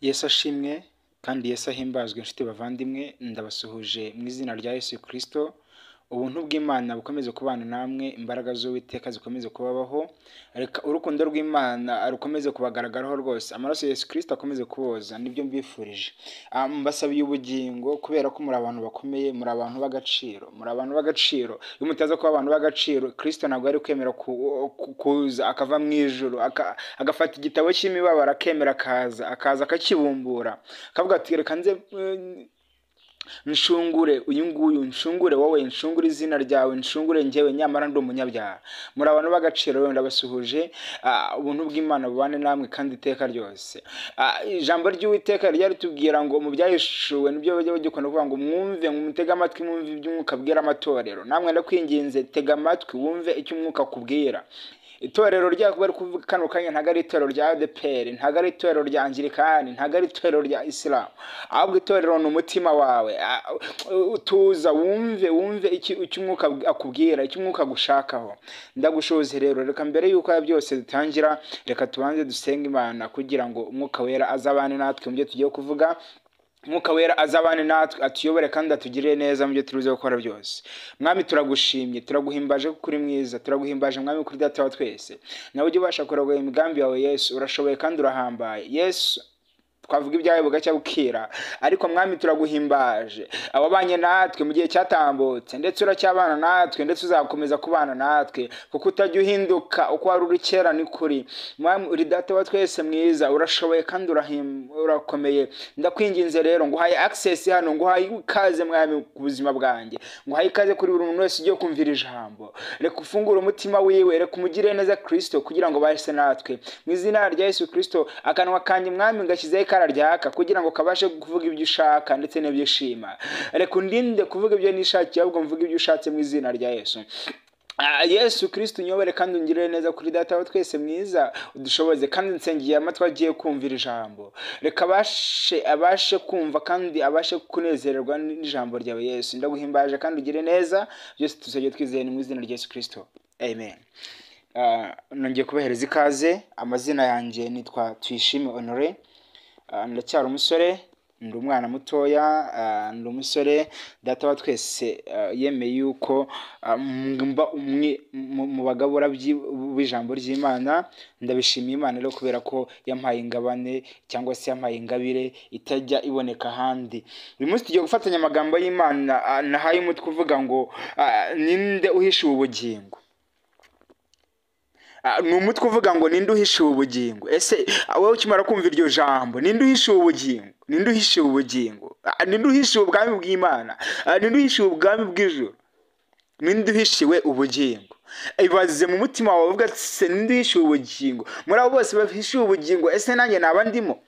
Yesu ashimwe kandi Yesu ahimbazwe inshuti bavandimwe, ndabasuhuje mu izina rya Yesu Kristo. Ubuntu bw'Imana bukomeze kubana namwe, imbaraga z'Uwiteka zikomeze kubabaho, reka urukundo rw'Imana rukomeze kubagaragaraho rwose, amaraso ya Yesu Kristo akomeze kuboza, nibyo mbifurije. Mbasabiye ubugingo kubera ko muri abantu bakomeye, muri abantu b'agaciro, muri abantu b'agaciro. Iyo mutaza kuba abantu b'agaciro, Kristo ntabwo ari kwemera kuza akava mu ijuru agafata igitabo cy'imibabaro akemera akaza akakibumbura, akavuga ati reka nze nshungure uyu nguyu, nshungure wowe, nshungure izina ryawe, nshungure njyewe nyamara ndi umunyabyaha. Muri abantu b'agaciro rero ndabasuhuje, ubuntu bw'Imana bubane namwe kandi iteka ryose. Ijambo ry'Uwiteka ryari ritubwira ngo mu byahishuwe nibyo bajya bagikunda kuvuga ngo mwumve, mutege amatwi mwumve ibyo umwuka abwira amatorero. Namwe ndakwinginze tega amatwi wumve icyo umwuka akubwira. Itorero ryakuba ari kuvuga kano kanya ntago ari itorero rya ADPR, ntago ari itorero rya Anglikani, ntago ari itorero rya Islam, ahubwo itorero ni umutima wawe. Utuza wumve icyo umwuka akubwira, icyo umwuka agushakaho. Ndagushoze rero, reka mbere yuko byose dutangira, reka tubanze dusenga Imana kugira ngo umwuka wera azabane natwe mu byo tugiye kuvuga. Mwuka wera azabane natwe, atuyobore kandi atugirire neza mu byo turuze gukora byose. Mwami turagushimye, turaguhimbaje kuko uri mwiza, turaguhimbaje Mwami kuri data wa twese. Nawe ujye ubasha kurogoya imigambi yawe Yesu, urashoboye kandi urahambaye. Yesu twavuga ibyawe bugacya bukira, ariko Mwami turaguhimbaje. Ababanye natwe mu gihe cyatambutse, ndetse uracyabana natwe, ndetse uzakomeza kubana natwe, kuko utajya uhinduka uko wari uri kera ni kuri. Mwami uri data wa twese mwiza, urashoboye kandi urakomeye. Ndakwinginze rero nguhaye access hano, nguhaye ikaze Mwami ku buzima bwanjye, nguhaye ikaze kuri buri muntu wese ugiye kumvira ijambo. Reka ufungure umutima wiwe, reka umugire neza Kristo kugira ngo bahise natwe. Mu izina rya Yesu Kristo, akanwa kanjye Mwami ngashyizeho ryaka kugira ngo kabashe kuvuga ibyo ushaka ndetse n'ibyo ushima. Reka undinde kuvuga ibyo nishakiye, ahubwo mvuga ibyo ushatse mu izina rya Yesu. Yesu Kristo unyobore kandi ungirire neza kuri data wa twese mwiza, udushoboze kandi nsengeye amatwi agiye kumvira ijambo. Reka abashe kumva kandi abashe kunezererwa n'ijambo ryawe Yesu. Ndaguhimbaje kandi ugire neza, byose tuzajya twizeye mu izina rya Yesu Kristo. Amen. Nongeye kubahereza ikaze. Amazina yanjye nitwa Tuyishime Honore. Ndacyari umusore, ndi umwana mutoya, ndi umusore. Data wa twese yemeye yuko mba umwe mu bagabura b'ijambo ry'Imana. Ndabishimiye Imana rero kubera ko yampaye ingabane cyangwa se yampaye ingabire itajya iboneka ahandi. Uyu munsi tugiye gufatanya amagambo y'Imana nahaye umutwe uvuga ngo ninde uhisha ubugingo. Ni umutwe uvuga ngo ninde uhisha ubugingo. Ese wowe ukimara kumva iryo jambo, ninde uhisha ubugingo? Ninde uhisha ubugingo? Ninde uhisha ubwami bw'Imana? Ninde uhisha ubwami bw'ijuru? Ninde uhishiwe ubugingo? Ibaze mu mutima wawe uvuga ati ninde uhisha ubugingo? Muri abo bose bahisha ubugingo, ese nanjye naba ndimo?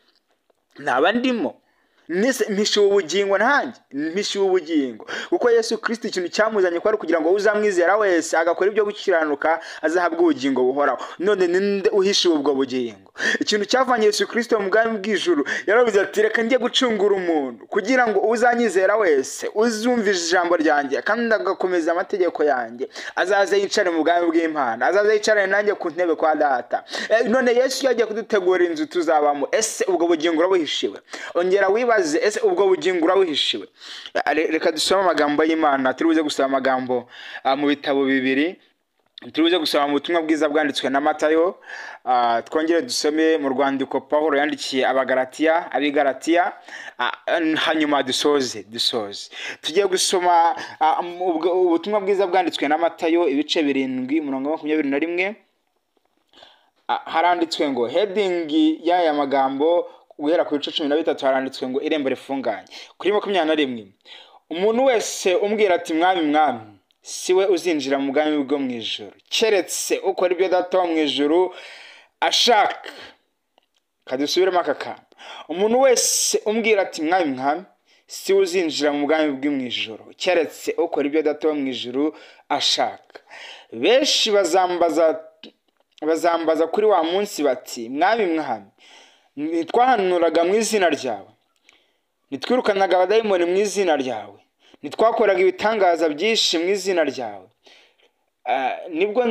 Mpishe ubugingo nanjye, mpishe ubugingo. Kuko Yesu Kristo ikintu cyamuzanye ko ari kugira ngo uzamwizera wese agakora ibyo gukiranuka azahabwa ubugingo buhoraho. None ninde uhishe ubwo bugingo? Ikintu cyavanye Yesu Kristo mu bwami bw'ijuru, yaravuze ati reka njye gucungura umuntu kugira ngo uzanyizera wese, uzumvira ijambo ryanjye kandi agakomeza amategeko yanjye, azaze yicare mu bwami bw'Imana, azaze yicare nanjye ku ntebe kwa data. None Yesu yagiye kudutegura inzu tuzabamo. Ese ubwo bugingo urabuhishiwe? Ongera wibaze, ese ubwo bugingo urabuhishiwe? Reka dusome amagambo y'Imana. Turibuze gusoma amagambo mu bitabo bibiri. Turibuze gusoma mu butumwa bwiza bwanditswe na Matayo. Twongere dusome mu rwandiko Pawulo yandikiye abigalatiya, hanyuma dusoze. Tugiye gusoma ubutumwa bwiza bwanditswe na Matayo ibice 7:21. Haranditswe ngo heading y'aya magambo guhera ku bice 13 haranditswe ngo irembo rifunganye. Kuri 21, umuntu wese umbwira ati mwami mwami, siwe uzinjira mu bwami bwo mu ijuru, keretse ukora ibyo data wo mu ijuru ashaka. Kadusubiremo aka kantu. Umuntu wese umbwira ati mwami mwami, siwe uzinjira mu bwami bwo mu ijuru, keretse ukora ibyo data wo mu ijuru ashaka. Benshi bazambaza kuri wa munsi bati mwami mwami, ntitwahanuraga mu izina ryawe, ntitwirukanaga abadayimoni mu izina ryawe, ntitwakoraga ibitangaza byinshi mu izina ryawe? Nibwo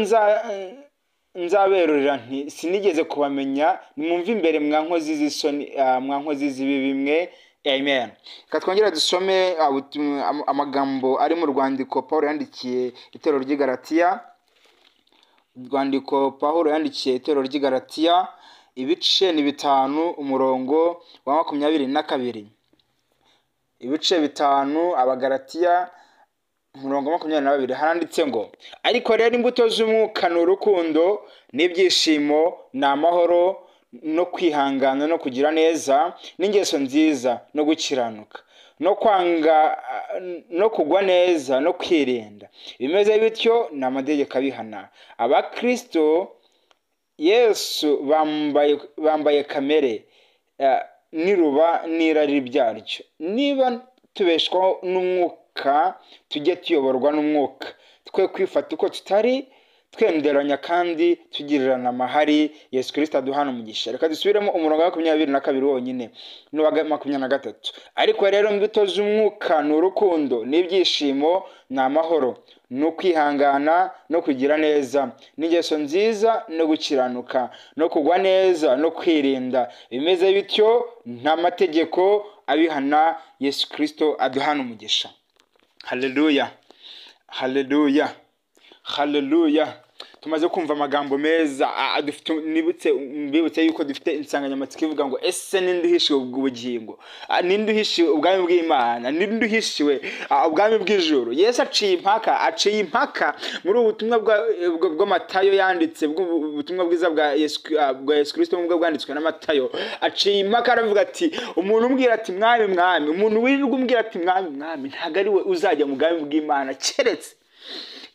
nzaberurira nti sinigeze kubamenya, nimwumve imbere mwa nkozi z'isoni, mwa nkozi z'ibibi mwe. Amen. Katwongera dusome amagambo ari mu rwandiko Paulo yandikiye itorero ry'i Galatiya. Rwandiko Paulo yandikiye itorero ry'i Galatiya, ibice ni 5 umurongo wa 22. Ibice 5 Abagalatiya umurongo 22 haranditse ngo, ariko rero imbuto z'umwuka ni urukundo n'ibyishimo n'amahoro no kwihangana no kugira neza n'ingeso nziza no gukiranuka no kwanga no kugwa neza no kwirinda. Bimeze bityo ni amategeko abihana. Abakristo Yesu bambaye kamere niruba n'irari byaryo. Niba tubeshwaho n'umwuka, tujye tuyoborwa n'umwuka, twe kwifata uko tutari, twenderanya kandi tugirirana amahari. Yesu Kristo aduhana umugisha. Reka dusubiremo umurongo wa 22 wonyine n'uwa 23. Ariko rero imbuto z'umwuka ni urukundo n'ibyishimo n'amahoro no kwihangana no kugira neza n'ingeso nziza no gukiranuka no kugwa neza no kwirinda. Bimeze bityo nta mategeko abihana. Yesu Kristo aduhana umugisha. Haleluya, haleluya, haleluya. Tumaze kumva amagambo meza, mbibutse yuko dufite insanganyamatsiko ivuga ngo ese ninduhishiwe ubw'ubugingo, ninduhishiwe ubwami bw'Imana, ninduhishiwe ubwami bw'ijuru. Yesu aciye impaka muri ubutumwa bwa Matayo yanditse, ubutumwa bwiza bwa Yesu Kristo mu bwanditswe na Matayo. Aciye impaka aravuga ati, umuntu umbwira ati mwami mwami, umuntu wirirwa umbwira ati mwami mwami, ntago ari we uzajya mu bwami bw'Imana,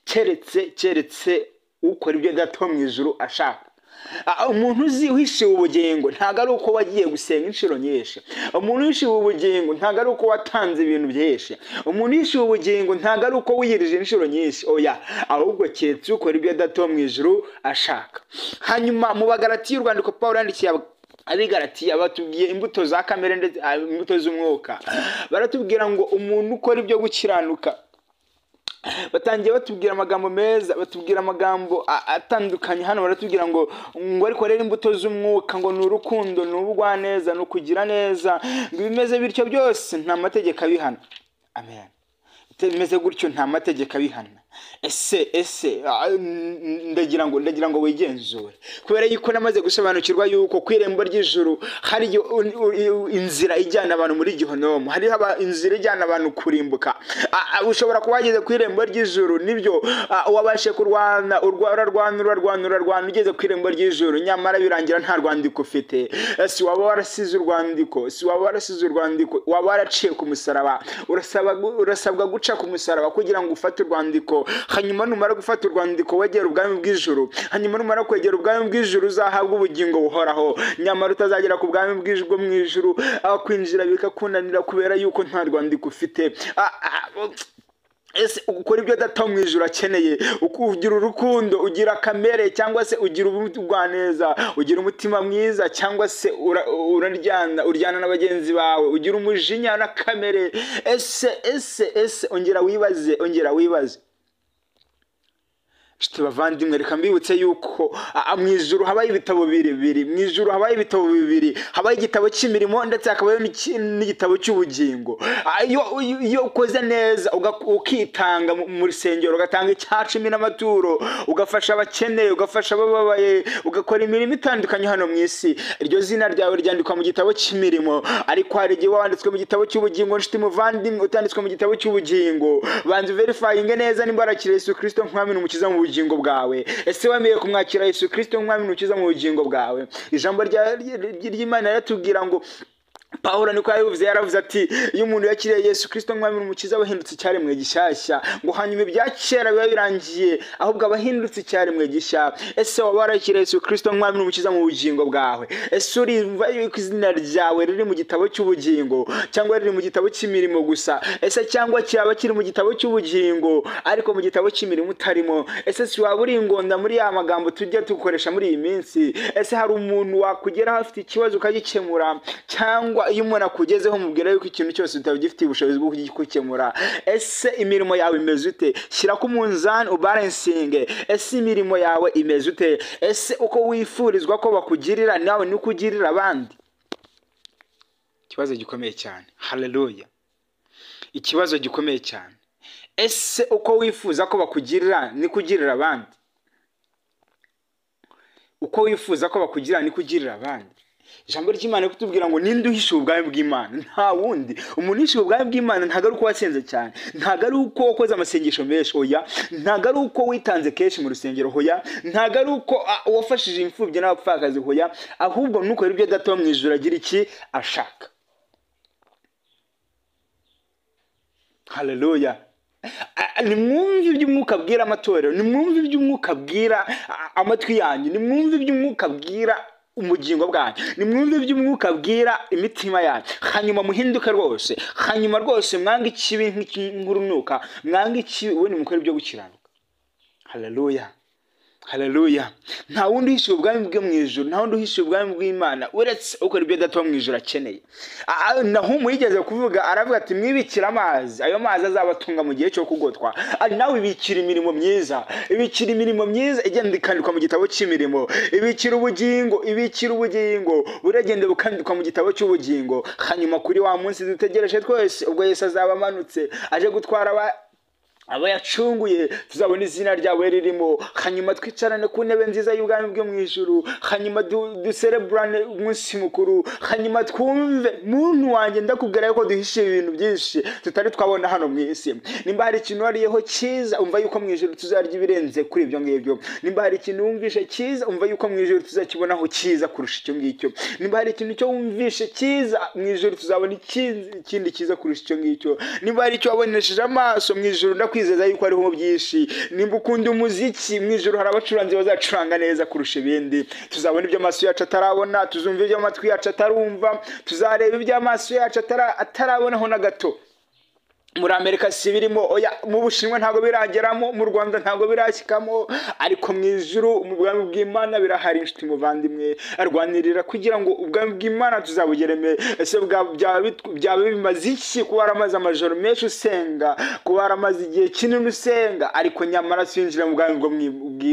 keretse ukora ibyo Data mu ijuru ashaka. Umuntu uhishiwe ubugingo ntago ari uko wagiye gusenga inshuro nyinshi. Umuntu uhishiwe ubugingo ntago ari uko watanze ibintu byinshi. Umuntu uhishiwe ubugingo ntago ari uko wiyirije inshuro nyinshi. Oya, ahubwo keretse ukora ibyo Data mu ijuru ashaka. Hanyuma mu Bagalatiya, urwandiko Paulo yandikiye Abigalatiya, batubwiye imbuto za kamere ndetse imbuto z'umwuka. Baratubwira ngo umuntu ukora ibyo gukiranuka, batangiye batubwira amagambo meza, batubwira amagambo atandukanye. Hano baratubwira ngo ariko rero imbuto z'umwuka ngo ni urukundo n'ubugwaneza no kugira neza, ngo bimeze bityo byose nta mategeko abihana. Amen. Bimeze gutyo nta mategeko abihana. Ese ndagira ngo wigenzure, kubera yuko namaze gusobanukirwa yuko kwirembo ry'ijuru hari inzira ijyana abantu muri Gihenomu, hari inzira ijyana abantu kurimbuka. Ushobora kubageze kwirembo ry'ijuru, nibyo wabashe kurwana, urarwana ugeze kwirembo ry'ijuru, nyamara birangira nta rwandiko ufite. Si waba warasize urwandiko, waba waraciye ku musaraba. Urasabwa guca ku musaraba kugira ngo ufate urwandiko. Hanyuma numara gufata urwandiko wegera ubwami bw'ijuru. Hanyuma numara kwegera ubwami bw'ijuru uzahabwa ubugingo buhoraho. Nyamara utazagera ku bwami bw'ijuru mu ijuru, kwinjira bikakunanira kubera yuko nta rwandiko ufite. Ese ukora ibyo Data mu ijuru akeneye, ugira urukundo, ugira kamere, cyangwa se ugira ubugwaneza, ugira umutima mwiza, cyangwa se uryana na bagenzi bawe, ugira umujinya na kamere. Ese ongera wibaze. Bavandimwe, reka mbibutse yuko mu ijuru habaye ibitabo bibiri. Mu ijuru habaye ibitabo bibiri, habaye igitabo cy'imirimo ndetse hakabayo n'igitabo cy'ubugingo. Iyo ukoze neza ukitanga mu rusengero, ugatanga icyacumi n'amaturo, ugafasha abakene, ugafasha abababaye, ugakora imirimo itandukanye hano mu isi, iryo zina ryawe ryandikwa mu gitabo cy'imirimo. Ariko hari igihe wanditswe mu gitabo cy'ubugingo. Nshuti muvandimwe, utanditswe mu gitabo cy'ubugingo, banza verifyinge neza nimba warakiriye Yesu Kristo nk'umwami n'umukiza mu bugingo bwawe. Ese wemeye kumwakira Yesu Kristo nk'umwami n'umukiza mu bugingo bwawe? Ijambo ry'Imana riratubwira ngo, Paulo niko yaravuze ati, iyo umuntu yakiriye Yesu Kristo nk'umwami n'umukiza wahindutse icyaremwe gishyashya, ngo hanyuma ibya kera biba birangiye, ahubwo abahindutse icyaremwe gishya. Ese waba warakiriye Yesu Kristo nk'umwami n'umukiza mu bugingo bwawe? Ese urimva yuko izina ryawe riri mu gitabo cy'ubugingo cyangwa riri mu gitabo cy'imirimo gusa? Ese cyangwa cyaba kiri mu gitabo cy'ubugingo ariko mu gitabo cy'imirimo utarimo? Ese si waba uri ingonda muri ya magambo tujya dukoresha muri iyi minsi? Ese hari umuntu wakugeraho afite ikibazo ukagikemura, cyangwa cyangwa iyo umuntu akugezeho mubwira yuko ikintu cyose utabigifitiye ubushobozi bwo kugikemura. Ese imirimo yawe imeze ute? Shyira ku munzani ubalansinge. Ese imirimo yawe imeze ute? Ese uko wifurizwa ko bakugirira nawe niko ugirira abandi? Ikibazo gikomeye cyane. Haleluya. Ikibazo gikomeye cyane. Ese uko wifuza ko bakugirira niko ugirira abandi? Uko wifuza ko bakugirira niko ugirira abandi? Ijambo ry'Imana kutubwira ngo ninde uhisha ubwami bw'Imana? Nta wundi. Umuntu uhisha ubwami bw'Imana ntago ari uko wasenze cyane, ntago ari uko wakoze amasengesho menshi, oya. Ntago ari uko witanze kenshi mu rusengero, hoya. Ntago ari uko wafashije imfubyi n'abapfakazi, hoya. Ahubwo nuko ari byo Data wo mu ijuru agira iki ashaka. Haleluya. Nimwumve iby'umwuka bwira amatorero, nimwumve iby'umwuka bwira amatwi yanyu, nimwumve iby'umwuka bwira umugingo bwanyu, nimwumve iby'umwuka bwira imitima yanyu. Hanyuma muhinduke rwose, hanyuma rwose mwanga ikibi nk'urunuka, mwanga ikibi ubundi mukora ibyo gukiranuka. Haleluya. Haleluya. Nta wundi uhisha ubwami bwo mu ijuru, nta wundi uhisha ubwami bw'Imana uretse ukora ibyo Data wo mu ijuru akeneye. Naho umuyigeze kuvuga aravuga ati mwibikira amazi, ayo mazi azabatunga mu gihe cyo kugotwa. Ari nawe ibikira imirimo myiza, ibikira imirimo myiza igenda ikandikwa mu gitabo cy'imirimo, ibikira ubugingo, ibikira ubugingo buragenda bukandikwa mu gitabo cy'ubugingo. Hanyuma kuri wa munsi dutegereje twese ubwo Yesu azaba amanutse aje gutwara abo yacunguye, tuzabona izina ryawe ririmo. Hanyuma twicarane ku ntebe nziza y'ubwami bwo mu ijuru, hanyuma dusereburane umunsi mukuru. Hanyuma twumve muntu wanjye ndakubwira yuko duhishe ibintu byinshi tutari twabona hano mu isi. Nimba hari ikintu wariyeho cyiza, umva yuko mu ijuru tuzarya ibirenze kuri ibyo ngibyo. Nimba hari ikintu wumvishe cyiza, umva yuko mu ijuru tuzakibonaho cyiza kurusha icyo ngicyo. Nimba hari ikintu cyo wumvishe cyiza, mu ijuru tuzabona ikindi cyiza kurusha icyo ngicyo. Nimba hari icyo wabonesheje amaso, mu ijuru kwizeza yuko ariho byinshi. Nimba ukunda umuziki, mu ijuru hari abacuranzi bazacuranga neza kurusha ibindi. Tuzabona ibyo amaso yacu atarabona, tuzumva ibyo amatwi yacu atarumva, tuzareba ibyo amaso yacu atarabonaho na gato. Muri Amerika si birimo, oya. Mu Bushinwa ntago birageramo, mu Rwanda ntago birashyikamo, ariko mu ijuru mu bwami bw'Imana birahari. Inshuti muvandimwe, arwanirira kugira ngo ubwami bw'Imana tuzabugereme. Ese byaba bimaze iki kuba waramaze amajoro menshi usenga, kuba waramaze igihe kinini usenga, ariko nyamara sinjira mu bwami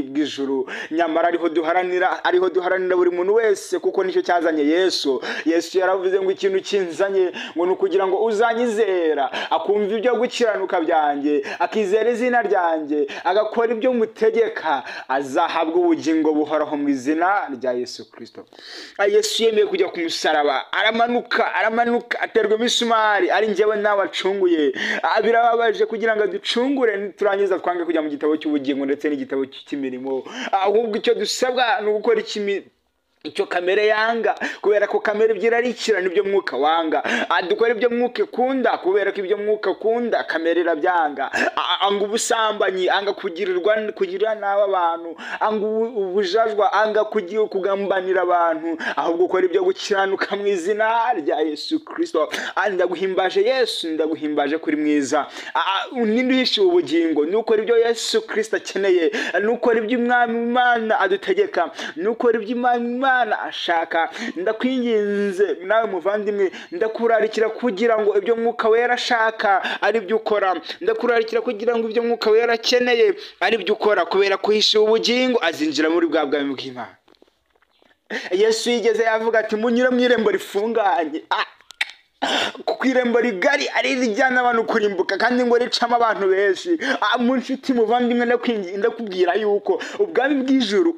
bw'ijuru? Nyamara ariho duharanira buri muntu wese, kuko nicyo cyazanye Yesu. Yesu yaravuze ngo ikintu kinzanye ngo ni ukugira ngo uzanyizera akumva ibyo gukiranuka byanjye, akizera izina ryanjye, agakora ibyo mutegeka, azahabwa ubugingo buhoraho mu izina rya Yesu Kristo. Yesu yemeye kujya ku musaraba, aramanuka aterwa imisumari, ari njyewe nawe acunguye. Birababaje kugira ngo ducungure turangiza twange kujya mu gitabo cy'ubugingo ndetse n'igitabo cy'imirimo. Ahubwo icyo dusabwa ni ugukora icyo kamere yanga, kubera ko kamere byirarikira nibyo mwuka wanga. Dukora ibyo mwuka kunda, kubera ko ibyo mwuka kunda kamere irabyanga. Anga ubusambanyi, anga kugirira nabi abantu, anga ubujajwa, anga kugambanira abantu, ahubwo ukora ibyo gukiranuka mu izina rya Yesu Kristo. Ndaguhimbaje Yesu, ndaguhimbaje kuri mwiza. Ninde uhisha ubugingo? Nukora ibyo Yesu Kristo akeneye, nukora ibyo Umwami Imana adutegeka, nukora ibyo Imana ashaka. Ndakwinginze nawe muvandimwe, ndakurarikira kugira ngo ibyo mwuka wera ashaka ari byo ukora. Ndakurarikira kugira ngo ibyo mwuka wera akeneye ari byo ukora, kubera kuhisha ubugingo azinjira muri bwa bwami bw'Imana. Yesu yigeze yavuga ati munyure mu irembo rifunganye, kuko irembo rigari ari rijyana abantu kurimbuka, kandi ngo ricamo abantu benshi. Mu nshuti muvandimwe, ndakubwira yuko ubwami bw'ijuru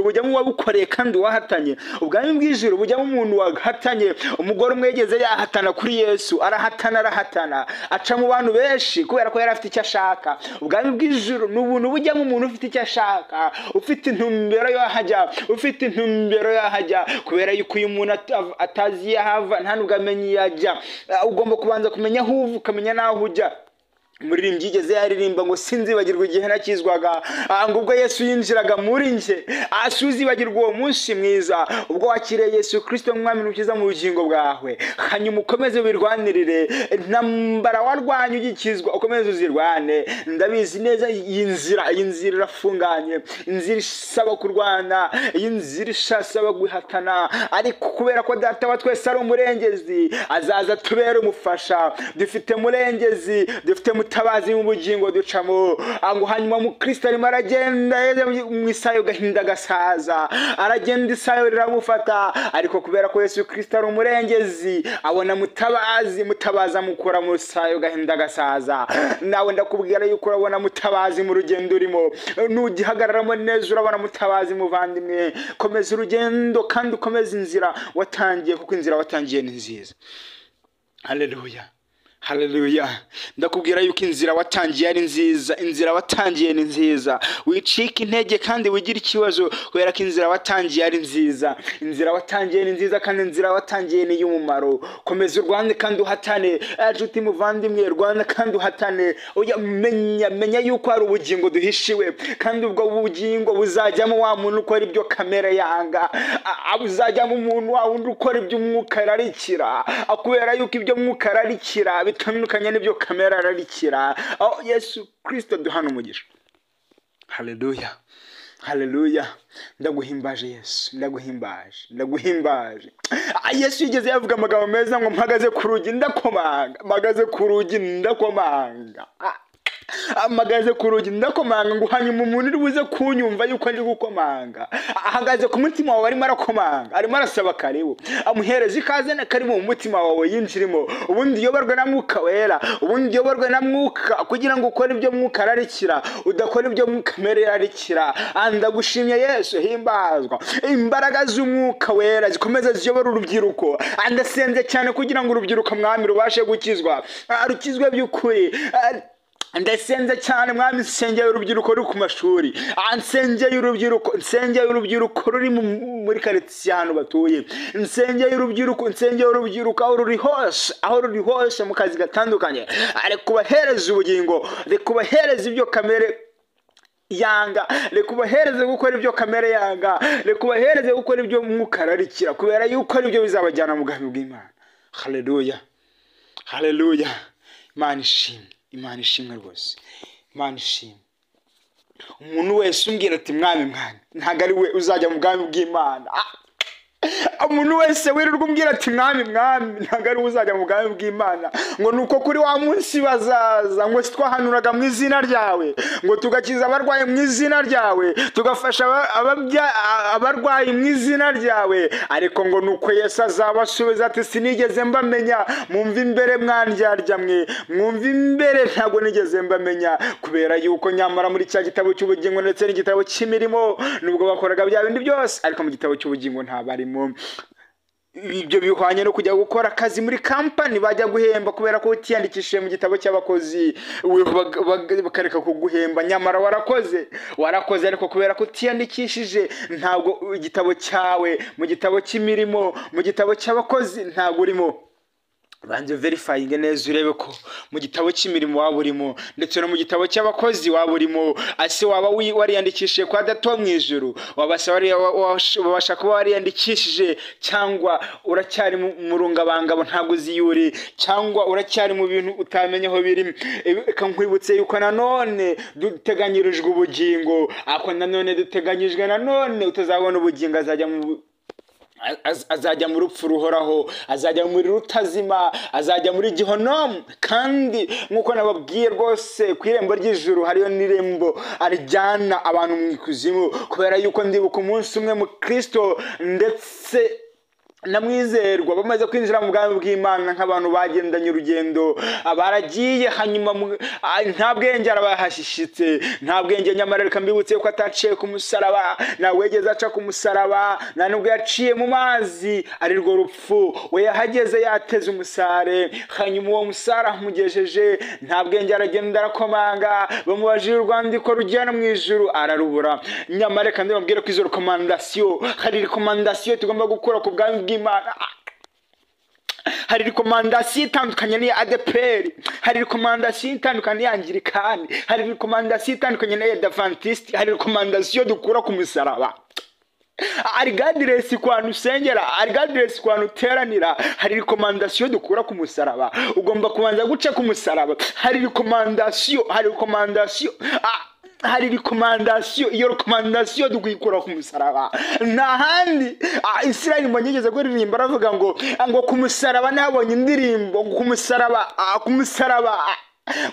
bujyamo uwabukoreye kandi wahatanye. Ubwami bw'ijuru bujyamo umuntu wahatanye. Umugore umwe yigeze yahatana kuri Yesu, arahatana aca mu bantu benshi kubera ko yari afite icyo ashaka. Ubwami bw'ijuru ni ubuntu bujyamo umuntu ufite icyo ashaka, ufite intumbero yahajya, kubera yuko uyu muntu atazi yahava nta nubwo amenye yajya. Ugomba kubanza kumenya aho uva, ukamenya naho ujya. umuririmbyi yigeze yaririmba ngo sinzibagirwa igihe nakizwaga, ngo ubwo Yesu yinjiraga muri njye, asuzibagirwa uwo munsi mwiza ubwo wakiriye Yesu Kristo nk'umwami n'umukiza mu bugingo bwawe. Hanyuma ukomeze wirwanirire intambara warwanye ugikizwa, ukomeze uzirwane. Ndabizi neza iyi nzira irafunganye, inzira isaba kurwana, iyi nzira isaba guhatana, ariko kubera ko Data wa twese ari umurengezi, azaza tubere umufasha. Dufite murengezi, dufite mutabazi mu bugingo ducamo. Ngo hanyuma mu Kristo arimo aragenda mu isayo gahinda gasaza, aragenda isayo riramufata, ariko kubera ko Yesu Kristo ari umurengezi abona mutabazi amukura mu isayo gahinda gasaza. Nawe ndakubwira yuko urabona mutabazi mu rugendo urimo, nugihagararamo neza urabona mutabazi muvandimwe. Komeza urugendo kandi ukomeza inzira watangiye, kuko inzira watangiye ni nziza. Haleluya, haleluya. Ndakubwira yuko inzira watangiye ari nziza, inzira watangiye ni nziza. Wicika intege kandi wigira ikibazo, kubera ko inzira watangiye ari nziza. Inzira watangiye ni nziza kandi inzira watangiye ni y'umumaro. Komeza urwane kandi uhatane, nshuti muvandimwe, rwana kandi uhatane. Oya, menya yuko hari ubugingo duhishiwe, kandi ubwo bugingo buzajyamo wa muntu ukora ibyo kamere yanga, buzajyamo umuntu wa wundi ukora ibyo umwuka ararikira, kubera yuko ibyo mwuka ararikira bitandukanye n'ibyo kamera ararikira. Yesu Kristo duhana umugisha. Haleluya, haleluya. Ndaguhimbaje Yesu, ndaguhimbaje. Yesu yigeze yavuga amagambo meza ngo mpagaze ku rugi ndakomanga, mpagaze ku rugi ndakomanga. Amagaze ku rugi ndakomanga, ngo hanyuma umuntu uri buze kunyumva yuko ndi gukomanga. Ahagaze ku mutima wawe arimo arakomanga, arimo arasaba karibu. Amuhereza ikaze na karibu mu mutima wawe yinjirimo. Ubundi yoborwe na Mwuka Wera, ubundi yoborwe na Mwuka, kugira ngo ukore ibyo Mwuka ararikira, udakora ibyo Mwuka mere ararikira. Ndagushimye Yesu, himbazwa. Imbaraga z'Umwuka Wera zikomeza ziyobora urubyiruko. Ndasenze cyane kugira ngo urubyiruko mwami rubashe gukizwa, rukizwe by'ukuri. Ndasenze cyane mwami, nsengeye urubyiruko ruri ku mashuri, nsengeye urubyiruko ruri muri quartier hano batuye, nsengeye urubyiruko aho ruri hose mu kazi gatandukanye. Ariko ubahereza ubugingo, reka ubahereza ibyo kamere yanga, reka ubahereze gukora ibyo kamere yanga, reka ubahereze gukora ibyo Mwuka ararikira, kubera yuko ari byo bizabajyana mu bwami bw'Imana. Haleluya, haleluya. Imana ishimwe rwose, Imana ishimwe. Umuntu wese umbwira ati mwami ntago ari we uzajya mu bwami bw'Imana. Umuntu wese wirirwa umbwira ati mwami ntago ari we uzajya mu bwami bw'Imana, ngo nuko kuri wa munsi bazaza, ngo twahanuraga mu izina ryawe, ngo tugakiza abarwayi mu izina ryawe, tugafasha abarwayi mu izina ryawe. Ariko ngo nuko Yesu azabasubiza ati sinigeze mbamenya, mwumva imbere mwandyarya mwe, mwumva imbere ntago nigeze mbamenya. Kubera yuko nyamara muri cya gitabo cy'ubugingo ndetse n'igitabo cy'imirimo, nubwo bakoraga bya bindi byose, ariko mu gitabo cy'ubugingo ntabarimo. Ibyo bihwanye no kujya gukora akazi muri kampani, bajya guhemba kubera ko utiyandikishije mu gitabo cy'abakozi, bakareka kuguhemba. Nyamara warakoze, ariko kubera ko utiyandikishije, ntabwo igitabo cyawe mu gitabo cy'imirimo, mu gitabo cy'abakozi ntabwo urimo. Banze verifying neza urebe ko mu gitabo cy'imirimo waba urimo, ndetse no mu gitabo cy'abakozi waba urimo. Ase waba wariyandikishije kwa Data mu ijuru, wabasha kuba wariyandikishije, cyangwa uracyari mu rungabangabo ntabwo uziyuri, cyangwa uracyari mu bintu utamenye aho biri. Reka nkwibutse yuko nanone duteganyirijwe ubugingo, ako nanone duteganyijwe nanone utazabona ubugingo, azajya mu rupfu ruhoraho, azajya muri rutazima, azajya muri Gihonomu. Kandi nkuko nababwiye rwose, ku irembo ry'ijuru hariyo n'irembo arijyana abantu mu ikuzimu, kubera yuko ndibuka umunsi umwe mu Kristo ndetse namwizerwa bamaze kwinjira mu bwami bw'Imana, nk'abantu bagendanye urugendo, baragiye hanyuma nta bwenge arabahashishitse, nta bwenge. Nyamara reka mbibutse ko ataciye ku musaraba, nawe yageze aca ku musaraba, nta nubwo yaciye mu mazi ari rwo rupfu. We yahageze yateze umusare, hanyuma uwo musare amugejeje, nta bwenge, aragenda arakomanga, bamubajije urwandiko rujyana mu ijuru, ararubura. Nyamara reka ndababwire ko izo rekomandasiyo, hari rekomandasiyo tugomba gukora ku bwami bw'Imana. hari rekomandasiyo itandukanye n'iya ADEPR, hari rekomandasiyo itandukanye n'iya Anglikani, hari rekomandasiyo itandukanye n'iya Adventiste, hari rekomandasiyo dukura ku musaraba. Arigadiresi kwa nusengera, arigadiresi kwa nuteranira, hari rekomandasiyo dukura ku musaraba. Ugomba kubanza guca ku musaraba. Hari rekomandasiyo, iyo rekomandasiyo dukuyikura ku musaraba. Nta handi Israel mbonyegeze kuririmba aravuga ngo ku musaraba nabonye indirimbo, ku musaraba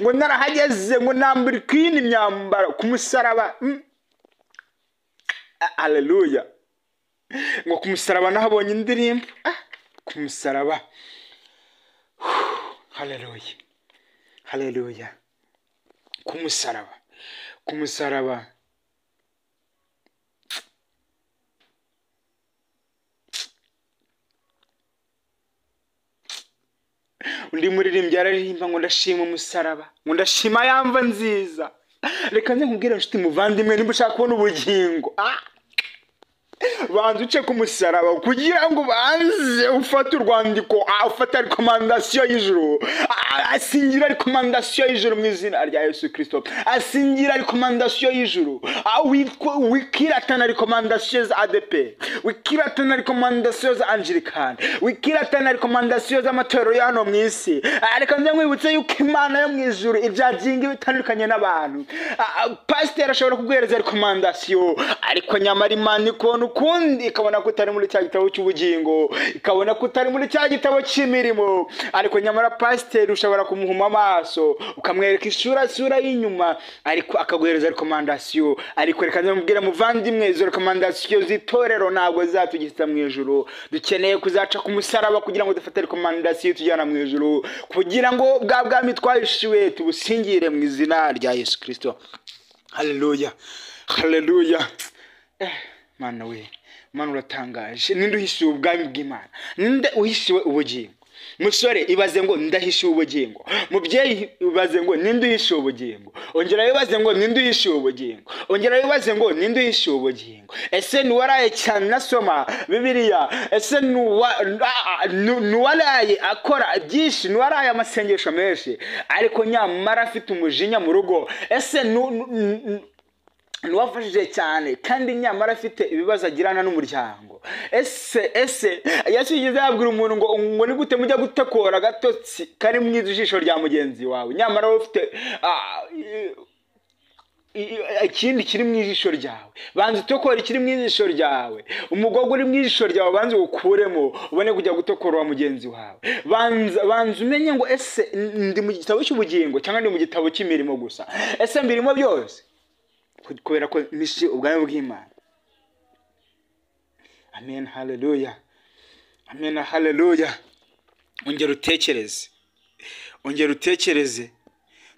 ngo narahageze ngo nambura kwini imyambaro ku musaraba. Haleluya. Ngo ku musaraba nahabonye indirimbo, ku musaraba. Haleluya, haleluya. Ku musaraba, ku musaraba. Undi muririmbyi araririmba ngo ndashima umusaraba, ngo ndashima yamva nziza. Reka nze nkubwire nshuti muvandimwe, niba ushaka kubona ubugingo, banza uce ku musaraba kugira ngo banze ufate urwandiko, ufate rekomandasiyo y'ijuru. Asingira rekomandasiyo y'ijuru mu izina rya Yesu Kristo. Asingira rekomandasiyo y'ijuru. Wikiratana rekomandasiyo za ADEPR, wikiratana rekomandasiyo za Anglikani, wikiratana rekomandasiyo z'amatorero y'hano mu isi. Reka nze nkwibutse yuko Imana yo mu ijuru ibyaginga bitandukanye n'abantu. Pasiteri ashobora kuguhereza rekomandasiyo, ariko nyamara Imana ikubona ukundi, ikabona ko utari muri cya gitabo cy'ubugingo, ikabona ko utari muri cya gitabo cy'imirimo. Ariko nyamara pasiteri ushobora kumuhuma amaso, ukamwereka isura y'inyuma, ariko akaguhereza rekomandasiyo. Ariko reka nzamubwira muvandimwe, izo rekomandasiyo z'itorero ntabwo zatugeza mu ijuru. Dukeneye kuzaca ku musaraba kugira ngo dufate rekomandasiyo tujyana mu ijuru, kugira ngo bwa bwami twahishiwe tubusingire mu izina rya Yesu Kristo. Haleluya, haleluya. Mana we, Mana uratangaje. Ninde uhishiwe ubwami bw'Imana? Ninde uhishiwe ubugingo? Musore ibaze ngo ndahishiwe ubugingo. Mubyeyi ibaze ngo ninde uhishiwe ubugingo. Ongera ibaze ngo ninde uhishiwe ubugingo. Ongera ibaze ngo ninde uhishiwe ubugingo. Ese nuwaraye cyane nasoma Bibiliya? Ese nuwaraye akora byinshi, nuwaraye amasengesho menshi, ariko nyamara afite umujinya mu rugo? Ese nuwafashije cyane kandi nyamara afite ibibazo agirana n'umuryango? Ese Yesu yigeze yabwira umuntu ngo ni gute mujya gutekora agatotsi kari mu ijisho rya mugenzi wawe, nyamara ufite ikindi kiri mu ijisho ryawe? Banza utokora ikiri mu ijisho ryawe. Umugogo uri mu ijisho ryawe banza ukuremo, ubone kujya gutokora wa mugenzi wawe. Banza umenye ngo ese ndi mu gitabo cy'ubugingo cyangwa ndi mu gitabo cy'imirimo gusa? Ese mbirimo byose? Kubera ko mishi ubwami bw'Imana. Amen, haleluya, amen, haleluya. Ongera utekereze.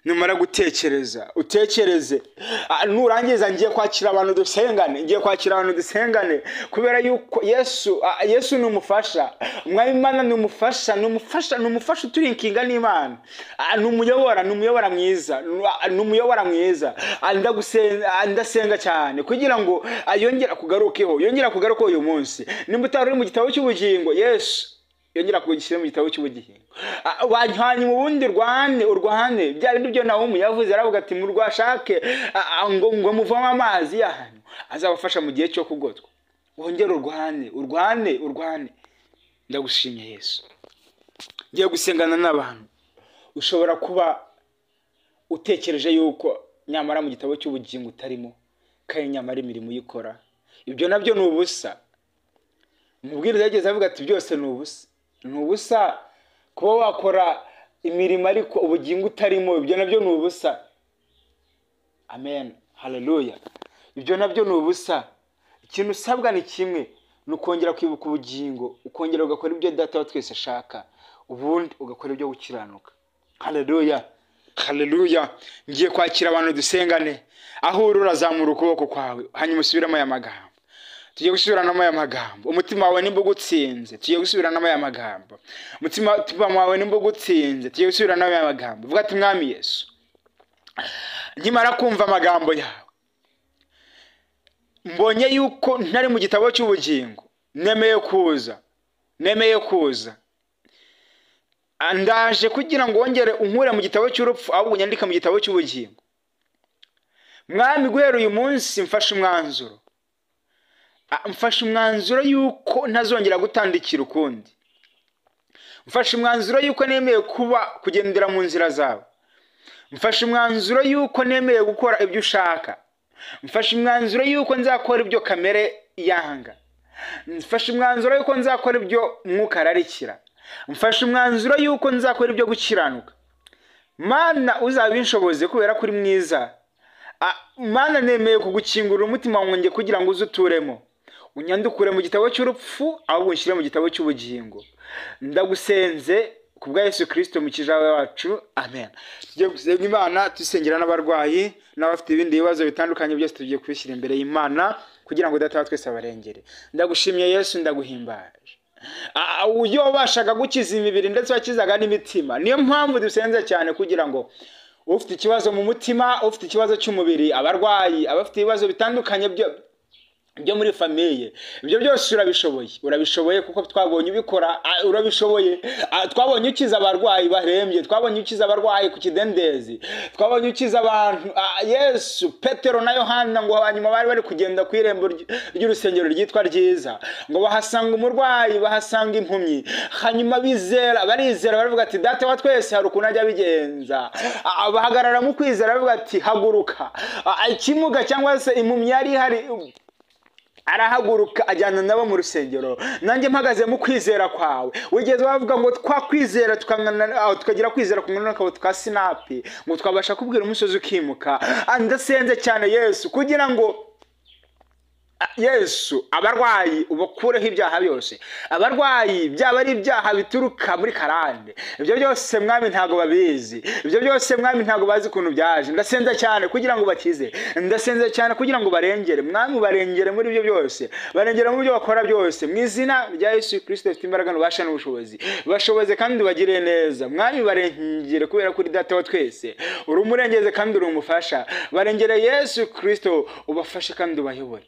Numara gutekereza, utekereze. Nurangiza ngiye kwakira abantu dusengane, kubera yuko Yesu ni umufasha. Umwami Imana ni umufasha uturinkinga n'Imana. Ni umuyobora mwiza. Ndasenga cyane kugira ngo yongera kugarukeho uyu munsi. Nimba utari mu gitabo cy'ubugingo, Yesu yongera kugishyira mu gitabo cy'ubugingo. Wanyanye mu bundi urwane bya bindi byo Nawomi yavuze, aravuga ati murwashake ngo muvoma amazi y'ahantu azabafasha mu gihe cyo kugotwa. Wongere urwane. Ndagushimye Yesu. Ngiye gusengana n'abantu. Ushobora kuba utekereje yuko nyamara mu gitabo cy'ubugingo utarimo, kandi nyamara imirimo uyikora. Ibyo nabyo ni ubusa. Umubwiriza yageze avuga ati byose ni ubusa. Kuba wakora imirimo ariko ubugingo utarimo, ibyo nabyo ni ubusa. Amen, haleluya. Ibyo nabyo ni ubusa. Ikintu usabwa ni kimwe, ni ukongera kwibuka ubugingo, ukongera ugakora ibyo Data wa twese ashaka, ubundi ugakora ibyo gukiranuka. Haleluya, haleluya. Ngiye kwakira abantu dusengane. Aho urazamura ukuboko kwawe, hanyuma usubiramo aya magambo. Tugiye gusubiranamo aya magambo. Umutima wawe nimba ugutsinze, tugiye gusubiranamo aya magambo. Umutima wawe nimba ugutsinze, tugiye gusubiranamo aya magambo. Vuga ati Mwami Yesu, nkimara kumva amagambo yawe, mbonye yuko ntari mu gitabo cy'ubugingo, nemeye kuza. ndaje kugira ngo wongere unkure mu gitabo cy'urupfu ahubwo unyandika mu gitabo cy'ubugingo. Mwami, guhera uyu munsi mfashe umwanzuro yuko ntazongera gutandikira ukundi. Mfashe umwanzuro yuko nemeye kugendera mu nzira zawe. Mfashe umwanzuro yuko nemeye gukora ibyo ushaka. Mfashe umwanzuro yuko nzakora ibyo kamere yanga. Mfashe umwanzuro yuko nzakora ibyo mwuka ararikira. Mfashe umwanzuro yuko nzakora ibyo gukiranuka. Mana, uzabinshoboze kubera kuri mwiza. Mana, nemeye kugukingurira umutima wanjye kugira ngo uzuturemo. Unyandukure mu gitabo cy'urupfu ahubwo unshyire mu gitabo cy'ubugingo. Ndagusenze kubwa Yesu Kristo mukiza wacu, amen. Tugiye gusenga Imana, dusengera n'abarwayi n'abafite ibindi bibazo bitandukanye, byose tugiye kubishyira imbere y'Imana kugira ngo data twese abarengere. Ndagushimiye Yesu, ndaguhimbaje. Uyo wabashaga gukiza imibiri ndetse wakizaga n'imitima. Niyo mpamvu dusenze cyane kugira ngo ufite ikibazo mu mutima, ufite ikibazo cy'umubiri, abarwayi, abafite ibibazo bitandukanye byo muri famiye, ibyo byose urabishoboye kuko twabonye ubikora. Urabishoboye. Twabonye ukiza abarwayi barembye, twabonye ukiza abarwayi ku kidendezi, twabonye ukiza abantu. Yesu, Petero na Yohana ngo hanyuma bari kugenda ku irembo ry'urusengero ryitwa Ryiza, ngo bahasanga umurwayi, bahasanga impumyi. Hanyuma barizera baravuga ati data wa twese hari ukuntu ajya bigenza. Bahagarara mu kwizera baravuga ati haguruka. Ikimuga cyangwa se impumyi yari hari arahaguruka ajyana nabo mu rusengero. Nanjye mpagaze mu kwizera kwawe. Wigeze wavuga ngo twakwizera tukagira kwizera kungana n'akabo twa sinapi, ngo twabasha kubwira umusozi ukimuka. Ndasenze cyane Yesu kugira ngo Yesu, abarwayi ubakureho ibyaha byose. Abarwayi byaba ari ibyaha bituruka muri karande, ibyo byose Mwami ntago babizi, ibyo byose Mwami ntago bazi ukuntu byaje. Ndasenze cyane kugira ngo bakize. Ndasenze cyane kugira ngo barengere. Mwami, barengere muri ibyo byose, barengere mu byo bakora byose, mu izina rya Yesu Kristo ufite imbaraga n'ububasha n'ubushobozi. Bashoboze kandi bagire neza. Mwami, barengere kubera kuri data wa twese uri umurengeze kandi uri umufasha. Barengere Yesu Kristo, ubafashe kandi ubayobore.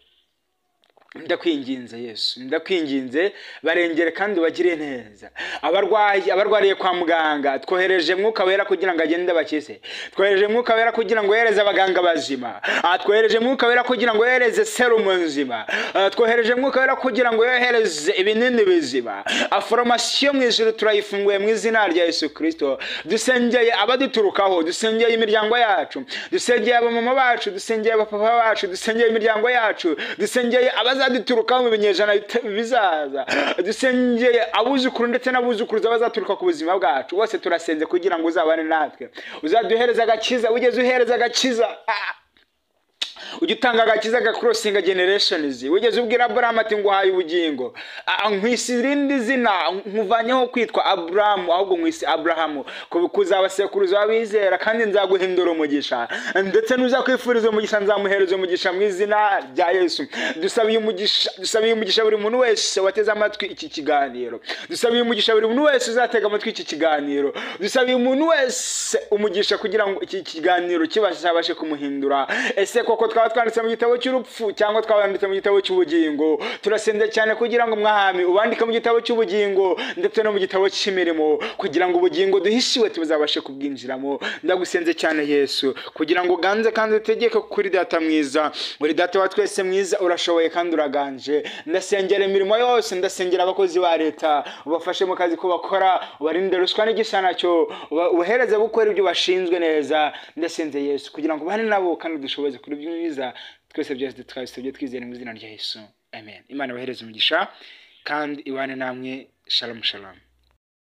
Ndakwinginze Yesu, ndakwinginze barengere kandi bagire neza. Abarwariye kwa muganga, twohereje Mwuka Wera kugira ngo agende bakize. Twohereje Mwuka Wera kugira ngo yereze abaganga bazima. Twohereje Mwuka Wera kugira ngo yereze serumu nzima. Twohereje Mwuka Wera kugira ngo yohereze ibinini bizima. Formation mu ijuru turayifunguye mu izina rya Yesu Kristo. Dusengeye abaduturukaho, dusengeye imiryango yacu, dusengeye abamama bacu, dusengeye abapapa bacu, dusengeye imiryango yacu, dusengeye duturuka mu binyejana bizaza, dusengeye abuzukuru ndetse n'abuzukuruza bazaturuka ku buzima bwacu. Bose turasenze kugira ngo uzabane natwe, uzaduhereza agakiza. Wigeze uhereza agakiza, ujya utanga agakiza gakrosinga generations. Wigeze ubwira Abraham ati nguhaye ubugingo, nkwisi irindi zina, nkuvanyeho kwitwa Abrahamu ahubwo nkwisi Abrahamu, kuzabasekuruza wabizera kandi nzaguhindura umugisha, ndetse nuzakwifuriza umugisha nzamuhereza umugisha mu izina rya Yesu. Dusabiye umugisha buri muntu wese wateze amatwi iki kiganiro. Dusabiye umugisha buri muntu wese uzatega amatwi iki kiganiro. Dusabiye umuntu wese umugisha kugira ngo iki kiganiro kibashe kumuhindura. Ese koko twanditse mu gitabo cy'urupfu cyangwa twabanditse mu gitabo cy'ubugingo? Turasenze cyane kugira ngo Mwami ubandike mu gitabo cy'ubugingo ndetse no mu gitabo cy'imirimo, kugira ngo ubugingo duhishiwe tuzabashe kubwinjiramo. Ndagusenze cyane Yesu kugira ngo uganze kandi utegeke kuri data mwiza. Uri data wa twese mwiza, urashoboye kandi uraganje. Ndasengera imirimo yose, ndasengera abakozi ba leta, ubafashe mu kazi ko bakora, ubarinde ruswa n'igisana cyo, ubahereze gukora ibyo bashinzwe neza. Ndasenze Yesu kugira ngo bane nabo kandi dushoboze kuri byiza. Twese byose twasabye twizeye mu izina rya Yesu, amen. Imana bahereze umugisha kandi ibane namwe. Shalom shalom.